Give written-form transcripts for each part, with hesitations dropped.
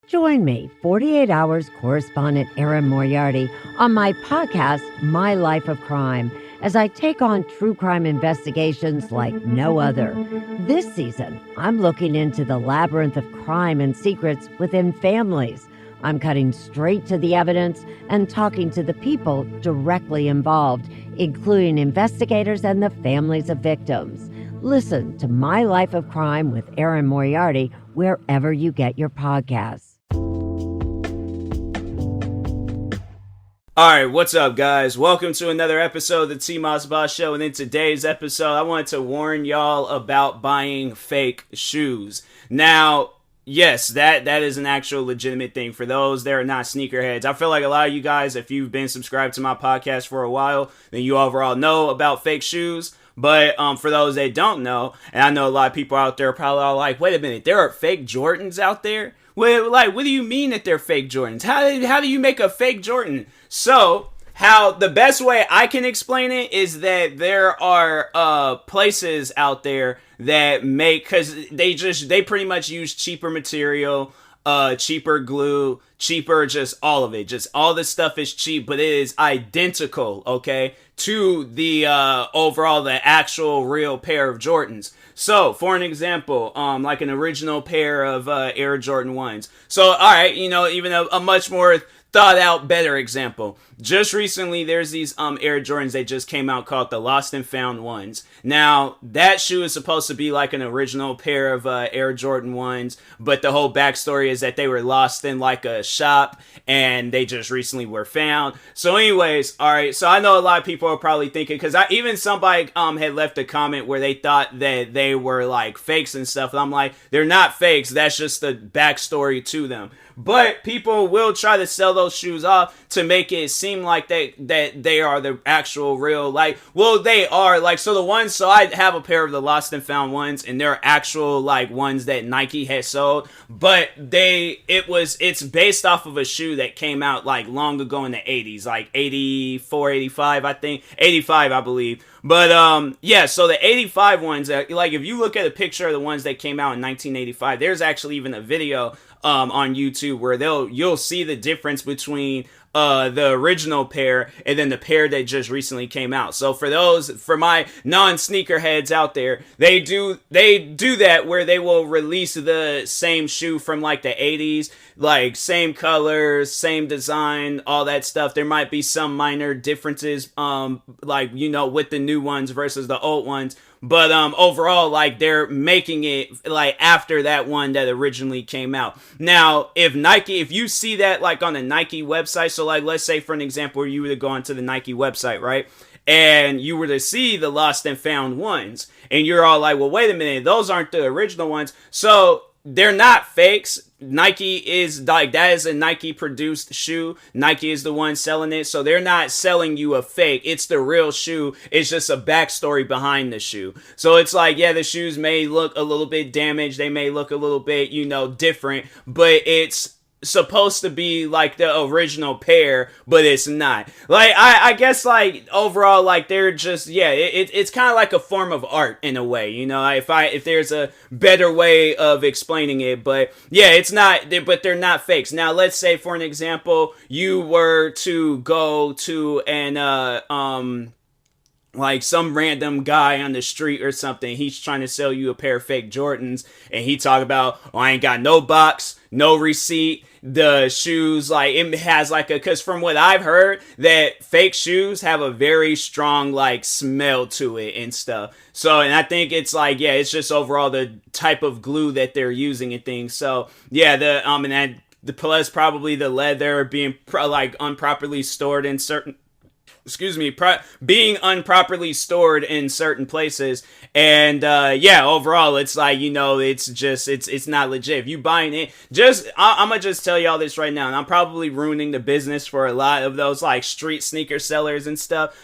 Join me, 48 Hours correspondent Erin Moriarty, on my podcast, My Life of Crime, as I take on true crime investigations like no other. This season, I'm looking into the labyrinth of crime and secrets within families. I'm cutting straight to the evidence and talking to the people directly involved, including investigators and the families of victims. Listen to My Life of Crime with Erin Moriarty wherever you get your podcasts. Alright, what's up guys? Welcome to another episode of the TMossBoss Show, and in today's episode, I wanted to warn y'all about buying fake shoes. Now, yes, that is an actual legitimate thing for those that are not sneakerheads. I feel like a lot of you guys, if you've been subscribed to my podcast for a while, then you overall know about fake shoes. But for those that don't know, and I know a lot of people out there are probably all like, wait a minute, there are fake Jordans out there? Well, like, what do you mean that they're fake Jordans? How do you make a fake Jordan? So, the best way I can explain it is that there are places out there that make, because they pretty much use cheaper material, cheaper glue, cheaper just all of it. Just all this stuff is cheap, but it is identical, okay, to the the actual real pair of Jordans. So, for an example, like an original pair of Air Jordan 1s. So, alright, even a much more thought out, better example. Just recently, there's these Air Jordans that just came out called the Lost and Found ones. Now, that shoe is supposed to be like an original pair of Air Jordan 1s, but the whole backstory is that they were lost in like a shop and they just recently were found. So anyways, alright, so I know a lot of people are probably thinking, because even somebody had left a comment where they thought that they were like fakes and stuff, and I'm like, they're not fakes, that's just the backstory to them. But people will try to sell those shoes off to make it seem like that they are the actual real, like, well, they are, like, so I have a pair of the Lost and Found ones, and they're actual, like, ones that Nike had sold, but it's based off of a shoe that came out, like, long ago in the 80s, like, 84, 85, I think, 85, I believe. But, yeah, so the 85 ones, like, if you look at a picture of the ones that came out in 1985, there's actually even a video on YouTube where you'll see the difference between the original pair and then the pair that just recently came out. So for my non-sneakerheads out there, they do that where they will release the same shoe from like the 80s, like same colors, same design, all that stuff. There might be some minor differences, like, with the new ones versus the old ones. But overall, like, they're making it like after that one that originally came out. Now, if you see that like on the Nike website, so like let's say for an example, you were to go onto the Nike website, right? And you were to see the Lost and Found ones, and you're all like, well, wait a minute, those aren't the original ones. So they're not fakes. Nike is like, that is a Nike produced shoe. Nike is the one selling it. So they're not selling you a fake. It's the real shoe. It's just a backstory behind the shoe. So it's like, yeah, the shoes may look a little bit damaged. They may look a little bit, different, but it's supposed to be like the original pair, but it's not. Like, I guess, like, overall, like, they're just, yeah, it's kind of like a form of art in a way, if there's a better way of explaining it. But yeah, it's not, but they're not fakes. Now, let's say for an example, you were to go to an like some random guy on the street or something, he's trying to sell you a pair of fake Jordans, and he talk about, oh, I ain't got no box, no receipt, the shoes, like, it has like because from what I've heard, that fake shoes have a very strong, like, smell to it and stuff. So, and I think it's like, yeah, it's just overall the type of glue that they're using and things. So, yeah, the plus probably the leather being improperly stored in certain, being improperly stored in certain places. And yeah, overall, it's like, it's not legit. If you buying it, I'm gonna just tell y'all this right now, and I'm probably ruining the business for a lot of those like street sneaker sellers and stuff.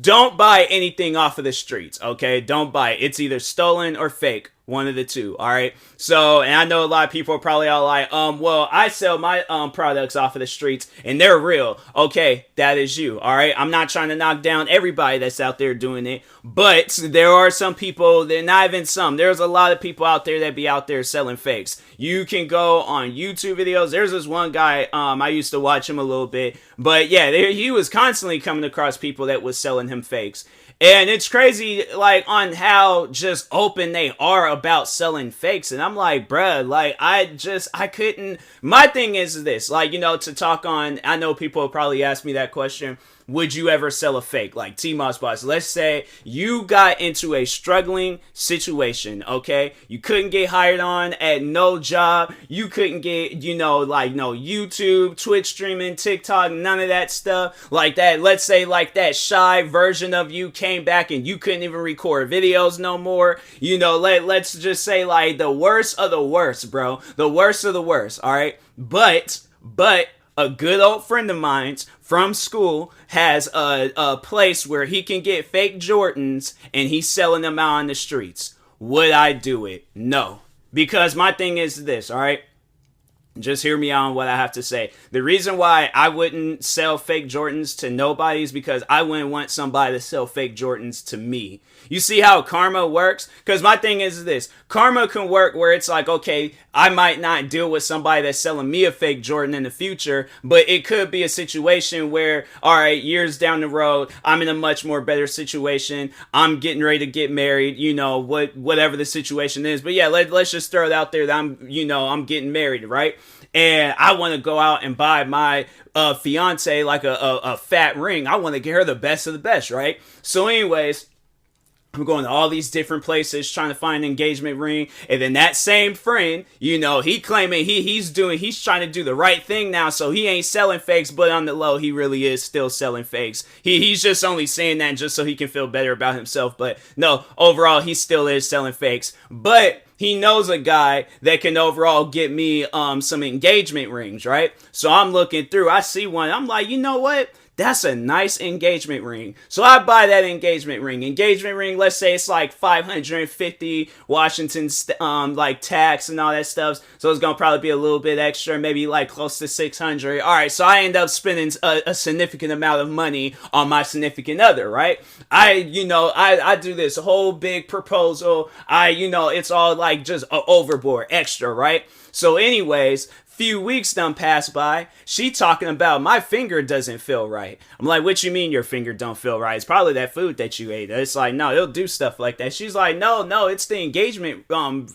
Don't buy anything off of the streets, okay? Don't buy it. It's either stolen or fake. One of the two, all right? So, and I know a lot of people are probably all like, well, I sell my products off of the streets and they're real. Okay, that is you, all right? I'm not trying to knock down everybody that's out there doing it, but there are some people, they're not even some, there's a lot of people out there that be out there selling fakes. You can go on YouTube videos. There's this one guy, I used to watch him a little bit, but yeah, he was constantly coming across people that was selling him fakes. And it's crazy, like, on how just open they are about selling fakes. And I'm like, bruh, like, I couldn't. My thing is this, like, to talk on, I know people will probably ask me that question. Would you ever sell a fake? Like TMossBoss, let's say you got into a struggling situation, okay? You couldn't get hired on at no job. You couldn't get, like no YouTube, Twitch streaming, TikTok, none of that stuff. Like that, let's say like that shy version of you came back and you couldn't even record videos no more. Let's just say like the worst of the worst, bro. The worst of the worst, all right? But a good old friend of mine's from school has a place where he can get fake Jordans and he's selling them out on the streets. Would I do it? No. Because my thing is this, all right? Just hear me out on what I have to say. The reason why I wouldn't sell fake Jordans to nobody is because I wouldn't want somebody to sell fake Jordans to me. You see how karma works? Because my thing is this. Karma can work where it's like, okay, I might not deal with somebody that's selling me a fake Jordan in the future, but it could be a situation where, all right, years down the road, I'm in a much more better situation. I'm getting ready to get married, whatever the situation is. But yeah, let's just throw it out there that I'm getting married, right? And I want to go out and buy my fiance like a fat ring. I want to get her the best of the best, right? So anyways, I'm going to all these different places trying to find an engagement ring. And then that same friend, he claiming he's trying to do the right thing now. So he ain't selling fakes, but on the low, he really is still selling fakes. He's just only saying that just so he can feel better about himself. But no, overall, he still is selling fakes. But he knows a guy that can overall get me some engagement rings, right? So I'm looking through. I see one. I'm like, you know what? That's a nice engagement ring. So I buy that engagement ring. Engagement ring, let's say it's like 550 Washington's like tax and all that stuff. So it's going to probably be a little bit extra, maybe like close to 600. All right, so I end up spending a significant amount of money on my significant other, right? I do this whole big proposal. It's all like just overboard, extra, right? So anyways, few weeks done passed by, she talking about my finger doesn't feel right. I'm like, what you mean your finger don't feel right? It's probably that food that you ate. It's like, no, it'll do stuff like that. She's like, no, it's the engagement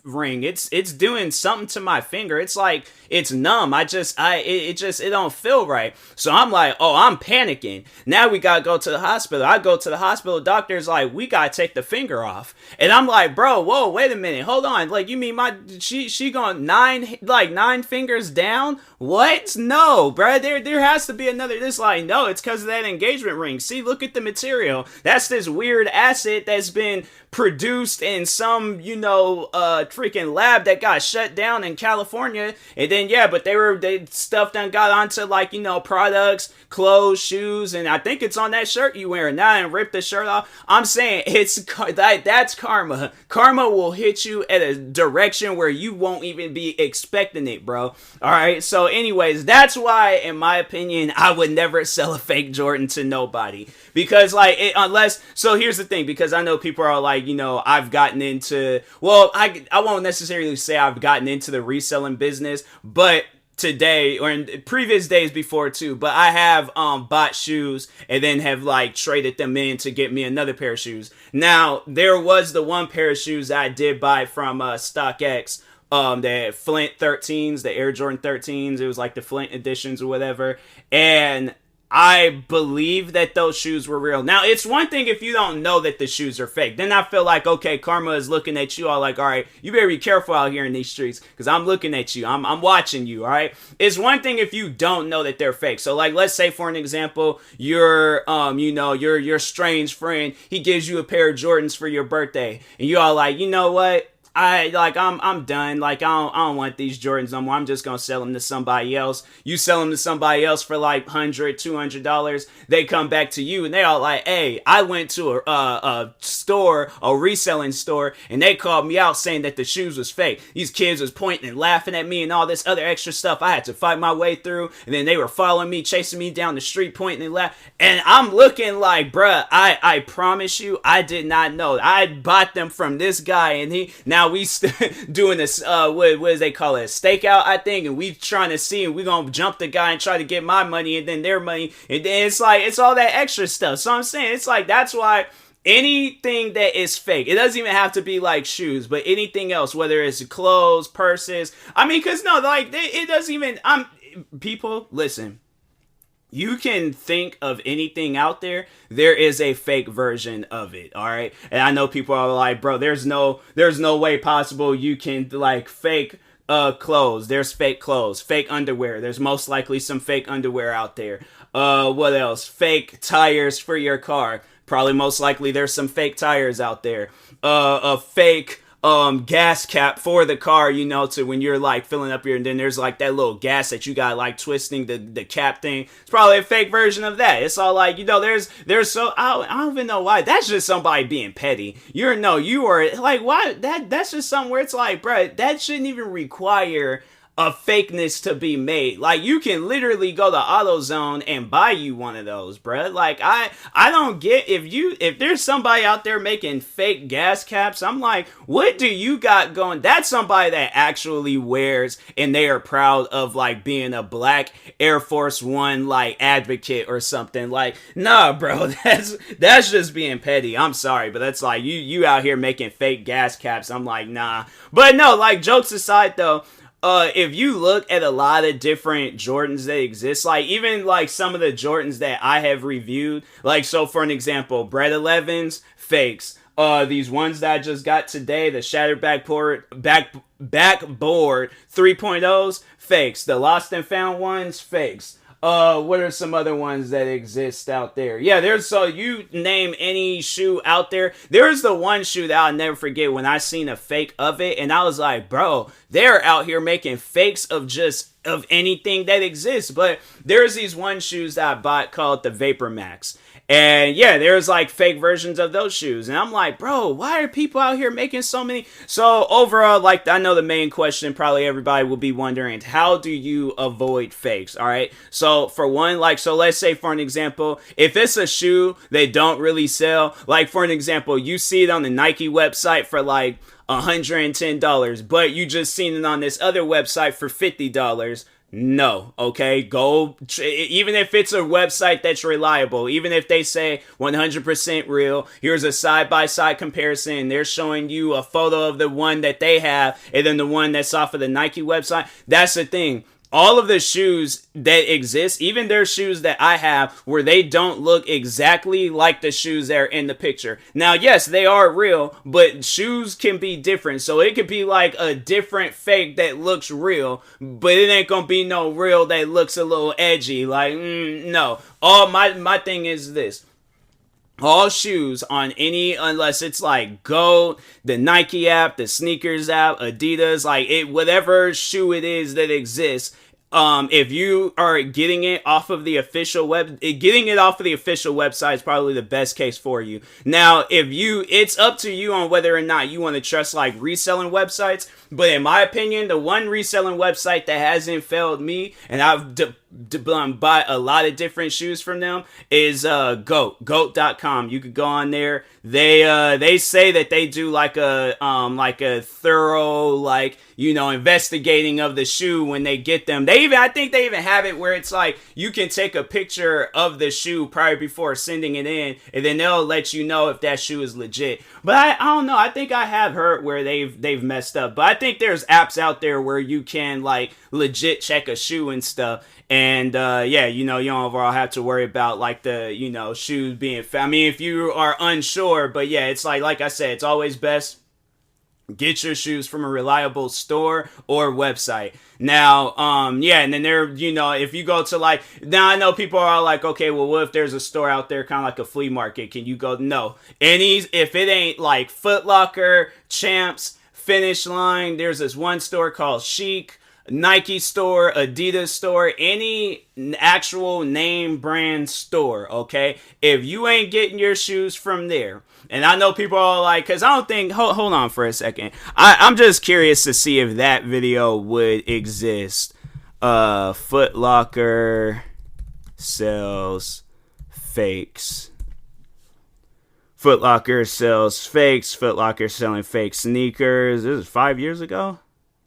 ring. It's doing something to my finger. It's like, it's numb. It don't feel right. So I'm like, oh, I'm panicking. Now we gotta go to the hospital. I go to the hospital. Doctor's like, we gotta take the finger off. And I'm like, bro, whoa, wait a minute. Hold on. Like, you mean she going nine fingers down? What? No, bro. There has to be another. This like, no, it's because of that engagement ring. See, look at the material. That's this weird acid that's been produced in some, freaking lab that got shut down in California. And then, yeah, but they stuff done got onto like, products, clothes, shoes, and I think it's on that shirt you wearing now and rip the shirt off. I'm saying that's karma. Karma will hit you at a direction where you won't even be expecting it, bro. All right. So anyways, that's why, in my opinion, I would never sell a fake Jordan to nobody because so here's the thing, because I know people are like, I've gotten into, well, I won't necessarily say I've gotten into the reselling business, but today or in previous days before too, but I have bought shoes and then have like traded them in to get me another pair of shoes. Now there was the one pair of shoes that I did buy from StockX, the Flint 13s, the Air Jordan 13s. It was like the Flint editions or whatever, and I believe that those shoes were real. Now, it's one thing if you don't know that the shoes are fake. Then I feel like, okay, karma is looking at you all like, all right, you better be careful out here in these streets because I'm looking at you. I'm watching you, all right? It's one thing if you don't know that they're fake. So, like, let's say, for an example, your strange friend, he gives you a pair of Jordans for your birthday. And you all like, you know what? I'm done. Like I don't want these Jordans no more. I'm just gonna sell them to somebody else. You sell them to somebody else for like $100, $200. They come back to you and they all like, hey, I went to a store, a reselling store, and they called me out saying that the shoes was fake. These kids was pointing and laughing at me and all this other extra stuff I had to fight my way through. And then they were following me, chasing me down the street, pointing and laughing. And I'm looking like, bruh, I promise you, I did not know. I bought them from this guy, and now we doing this, what does they call it, a stakeout, I think, and we trying to see, and we gonna jump the guy and try to get my money, and then their money, and then it's like, it's all that extra stuff. So I'm saying, it's like, that's why anything that is fake, it doesn't even have to be like shoes, but anything else, whether it's clothes, purses, I mean, because no, like, it doesn't even, people, listen, you can think of anything out there, there is a fake version of it, all right? And I know people are like, bro, there's no way possible you can, like, fake clothes. There's fake clothes, fake underwear. There's most likely some fake underwear out there. What else? Fake tires for your car. Probably most likely there's some fake tires out there. A fake gas cap for the car, you know, to when you're like filling up your, and then there's like that little gas that you got like twisting the cap thing. It's probably a fake version of that. It's all like, you know, there's so, I don't even know why. That's just somebody being petty. You are like, why? That's just somewhere it's like, bro, that shouldn't even require a fakeness to be made. Like, you can literally go to AutoZone and buy you one of those, bruh. Like, I don't get, if there's somebody out there making fake gas caps, I'm like, what do you got going? That's somebody that actually wears, and they are proud of, like, being a black Air Force One, like, advocate or something. Like, nah, bro, that's just being petty. I'm sorry, but that's like, you out here making fake gas caps. I'm like, nah. But no, like, jokes aside, though, if you look at a lot of different Jordans that exist, like even like some of the Jordans that I have reviewed, like, so for an example, Bread 11s, fakes. These ones that I just got today, the shattered backboard 3.0s, fakes. The lost and found ones, fakes. What are some other ones that exist out there? Yeah, so you name any shoe out there. There's the one shoe that I'll never forget when I seen a fake of it, and I was like, bro, they're out here making fakes of anything that exists. But there's these one shoes that I bought called the Vapor Max. And yeah, there's like fake versions of those shoes. And I'm like, bro, why are people out here making so many? So overall, like, I know the main question probably everybody will be wondering, how do you avoid fakes? All right. So for one, like, so let's say for an example, if it's a shoe they don't really sell, like for an example, you see it on the Nike website for like $110, but you just seen it on this other website for $50. No, okay, even if it's a website that's reliable, even if they say 100% real, here's a side-by-side comparison, they're showing you a photo of the one that they have, and then the one that's off of the Nike website. That's the thing. All of the shoes that exist, even their shoes that I have, where they don't look exactly like the shoes that are in the picture. Now, yes, they are real, but shoes can be different. So it could be like a different fake that looks real, but it ain't gonna be no real that looks a little edgy. Like, no. All my thing is this. All shoes on unless it's like Go, the Nike app, the sneakers app, Adidas, like whatever shoe it is that exists, if you are getting it off of the official website is probably the best case for you. Now, it's up to you on whether or not you want to trust like reselling websites. But in my opinion, the one reselling website that hasn't failed me, and I've bought a lot of different shoes from them, is goat.com. You could go on there. They say that they do like a thorough, like, you know, investigating of the shoe when they get them. I think they even have it where it's like you can take a picture of the shoe prior before sending it in, and then they'll let you know if that shoe is legit. But I don't know. I think I have heard where they've messed up. But I think there's apps out there where you can like legit check a shoe and stuff. And yeah, you know, you don't overall have to worry about like the, you know, shoes being I mean, if you are unsure, but yeah, it's like I said, it's always best get your shoes from a reliable store or website. Now, yeah, and then you know, if you go to like, now I know people are all like, okay, well, what if there's a store out there kind of like a flea market? Can you go? No. If it ain't like Foot Locker, Champs, Finish Line. There's this one store called Chic, Nike store, Adidas store, any actual name brand store, okay? If you ain't getting your shoes from there, and I know people are like, because I don't think, hold on for a second. I'm just curious to see if that video would exist. Foot Locker sells fakes. Foot Locker sells fakes. Foot Locker selling fake sneakers. This is 5 years ago?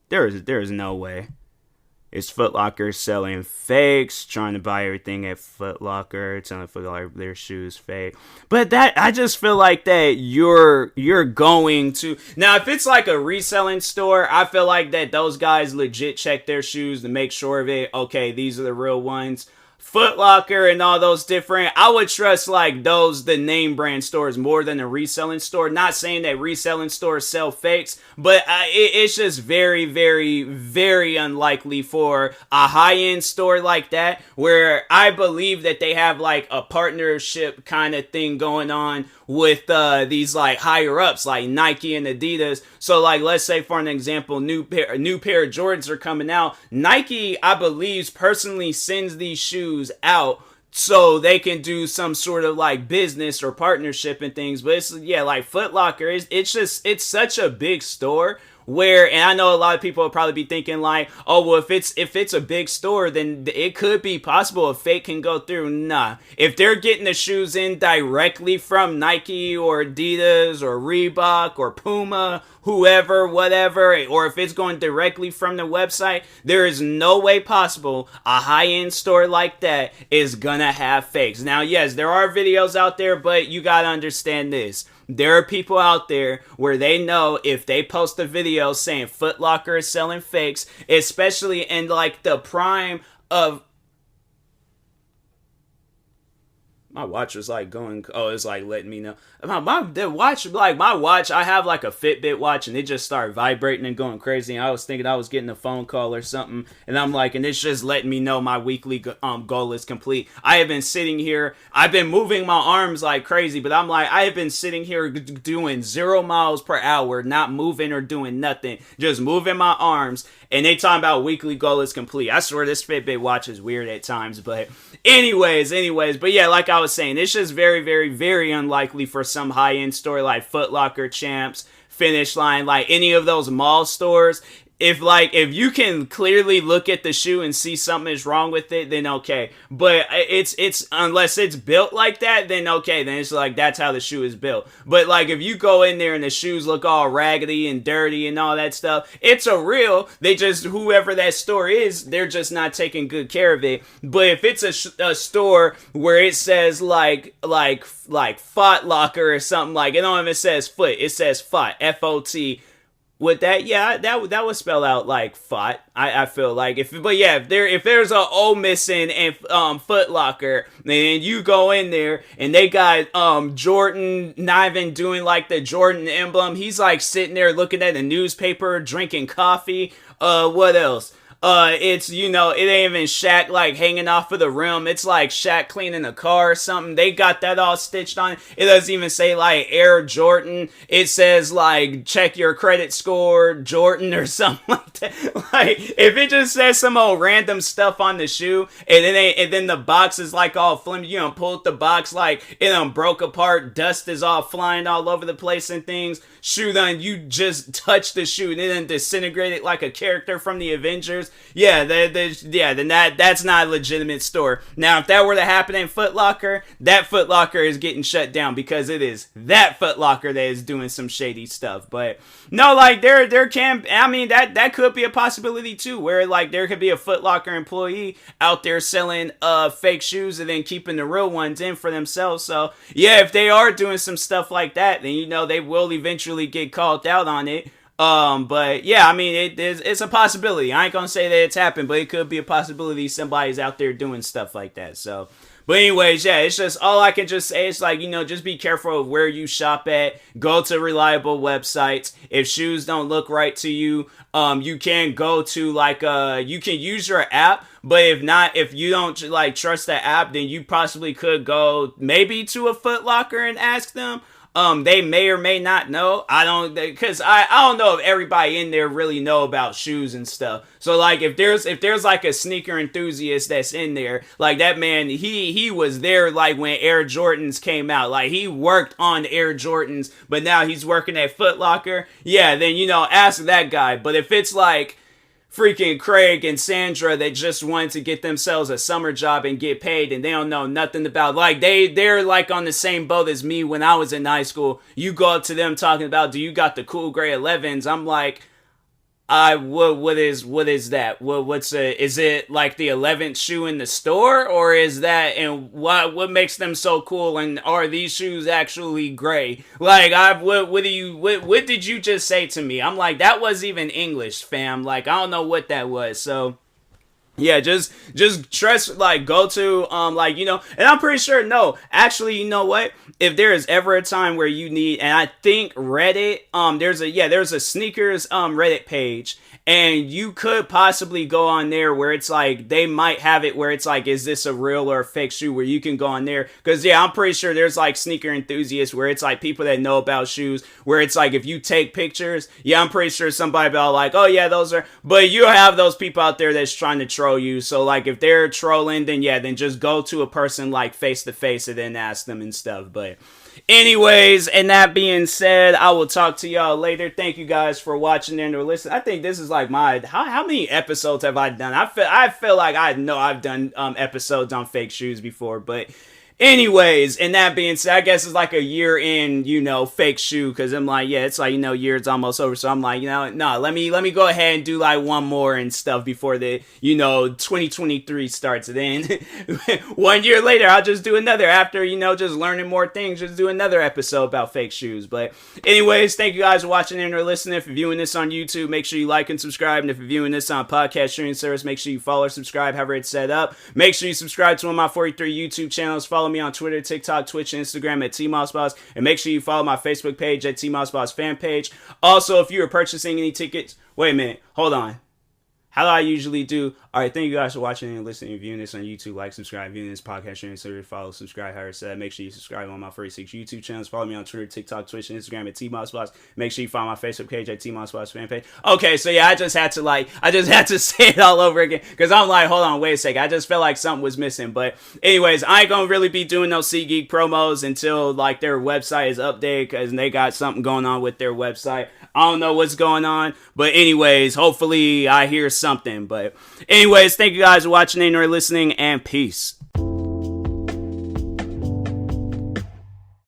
There is no way. It's Foot Locker selling fakes, trying to buy everything at Foot Locker, telling Foot Locker their shoes fake. But that, I just feel like that you're going to, now if it's like a reselling store, I feel like that those guys legit check their shoes to make sure of it. Okay, these are the real ones. Foot Locker and all those different, I would trust like the name brand stores more than a reselling store. Not saying that reselling stores sell fakes, but it's just very, very, very unlikely for a high-end store like that, where I believe that they have like a partnership kind of thing going on with these like higher ups like Nike and Adidas. So like, let's say for an example, new pair of Jordans are coming out. Nike, I believe, personally sends these shoes out so they can do some sort of like business or partnership and things. But it's, yeah, like Foot Locker, it's such a big store where, and I know a lot of people will probably be thinking like, oh, well, if it's a big store, then it could be possible a fake can go through. Nah, if they're getting the shoes in directly from Nike or Adidas or Reebok or Puma, whoever, whatever, or if it's going directly from the website, there is no way possible a high-end store like that is gonna have fakes. Now, yes, there are videos out there, but you gotta understand this. There are people out there where they know if they post a video saying Foot Locker is selling fakes, especially in like the prime of... My watch was like going, oh, it's like letting me know. My watch, I have like a Fitbit watch and it just started vibrating and going crazy. And I was thinking I was getting a phone call or something. And I'm like, and it's just letting me know my weekly goal is complete. I have been sitting here, I've been moving my arms like crazy, but I'm like, I have been sitting here doing 0 miles per hour, not moving or doing nothing, just moving my arms. And they talking about weekly goal is complete. I swear this Fitbit watch is weird at times, but anyways, but yeah, like I was saying, it's just very, very, very unlikely for some high-end store like Foot Locker, Champs, Finish Line, like any of those mall stores. If you can clearly look at the shoe and see something is wrong with it, then okay. But it's unless it's built like that, then okay, then it's like that's how the shoe is built. But like if you go in there and the shoes look all raggedy and dirty and all that stuff, it's a real. They just, whoever that store is, they're just not taking good care of it. But if it's a store where it says like Foot Locker or something, like it don't even says foot, it says Fot, F-O-T. With that, yeah, that would spell out like Fot. I feel like if there's a O missing and Foot Locker, then you go in there and they got Jordan not even doing like the Jordan emblem. He's like sitting there looking at the newspaper, drinking coffee. What else? It's, it ain't even Shaq like hanging off of the rim. It's like Shaq cleaning a car or something. They got that all stitched on. It doesn't even say like Air Jordan. It says like check your credit score Jordan or something like that. Like if it just says some old random stuff on the shoe and then the box is like all flimsy, pull up the box like it broke apart, dust is all flying all over the place and things. Shoe done, you just touch the shoe and it then disintegrated like a character from the Avengers. Yeah, then that's not a legitimate store. Now, if that were to happen in Foot Locker, that Foot Locker is getting shut down because it is that Foot Locker that is doing some shady stuff. But no, like there can, I mean that could be a possibility too, where like there could be a Foot Locker employee out there selling fake shoes and then keeping the real ones in for themselves. So yeah, if they are doing some stuff like that, then they will eventually get called out on it. But yeah, I mean, it's a possibility. I ain't gonna say that it's happened, but it could be a possibility somebody's out there doing stuff like that. So, but anyways, yeah, it's just, all I can just say is like, just be careful of where you shop at. Go to reliable websites. If shoes don't look right to you, you can go to like, you can use your app. But if you don't like trust the app, then you possibly could go maybe to a Foot Locker and ask them. They may or may not know. I don't know if everybody in there really know about shoes and stuff. So like if there's like a sneaker enthusiast that's in there, like that man, he was there like when Air Jordans came out. Like he worked on Air Jordans, but now he's working at Foot Locker. Yeah, then ask that guy. But if it's like freaking Craig and Sandra that just wanted to get themselves a summer job and get paid, and they don't know nothing about, like, they're like on the same boat as me when I was in high school. You go up to them talking about, do you got the cool gray 11s? I'm like, what is that? Is it like the 11th shoe in the store, or is that, and what makes them so cool, and are these shoes actually gray? Like, what did you just say to me? I'm like, that wasn't even English, fam. Like, I don't know what that was. So yeah, just trust, like, go to, and I'm pretty sure, no, actually, you know what? If there is ever a time where you need, and I think Reddit, there's a sneakers, Reddit page, and you could possibly go on there where it's like, they might have it where it's like, is this a real or a fake shoe, where you can go on there, because yeah, I'm pretty sure there's like sneaker enthusiasts where it's like people that know about shoes, where it's like, if you take pictures, yeah, I'm pretty sure somebody will like, oh yeah, those are, but you have those people out there that's trying to troll you. So like if they're trolling, then just go to a person like face to face and then ask them and stuff. But anyways, and that being said, I will talk to y'all later. Thank you guys for watching and or listening. I think this is like my, how many episodes have I done? I feel like I know I've done episodes on fake shoes before, but anyways, and that being said, I guess it's like a year in, fake shoe, because I'm like, yeah, it's like, year's almost over, so I'm like, no, let me go ahead and do like one more and stuff before the, 2023 starts, and then 1 year later, I'll just do another, after, just learning more things, just do another episode about fake shoes. But anyways, thank you guys for watching and or listening. If you're viewing this on YouTube, make sure you like and subscribe, and if you're viewing this on podcast streaming service, make sure you follow or subscribe, however it's set up. Make sure you subscribe to one of my 43 YouTube channels. Follow me on Twitter, TikTok, Twitch, and Instagram at TMossBoss, and make sure you follow my Facebook page at TMossBoss fan page. Also, if you are purchasing any tickets, wait a minute, hold on. How do I usually do? All right, thank you guys for watching and listening and viewing this on YouTube. Like, subscribe, viewing this podcast, sharing, service, follow, subscribe, however it's said. Make sure you subscribe on my 46 YouTube channels. Follow me on Twitter, TikTok, Twitch, and Instagram at TMossBoss. Make sure you follow my Facebook page at TMossBoss fan page. Okay, so yeah, I just had to say it all over again, because I'm like, hold on, wait a second. I just felt like something was missing. But anyways, I ain't gonna really be doing no SeatGeek promos until like their website is updated, because they got something going on with their website. I don't know what's going on, but anyways, hopefully I hear something. But anyways, thank you guys for watching and or listening, and peace.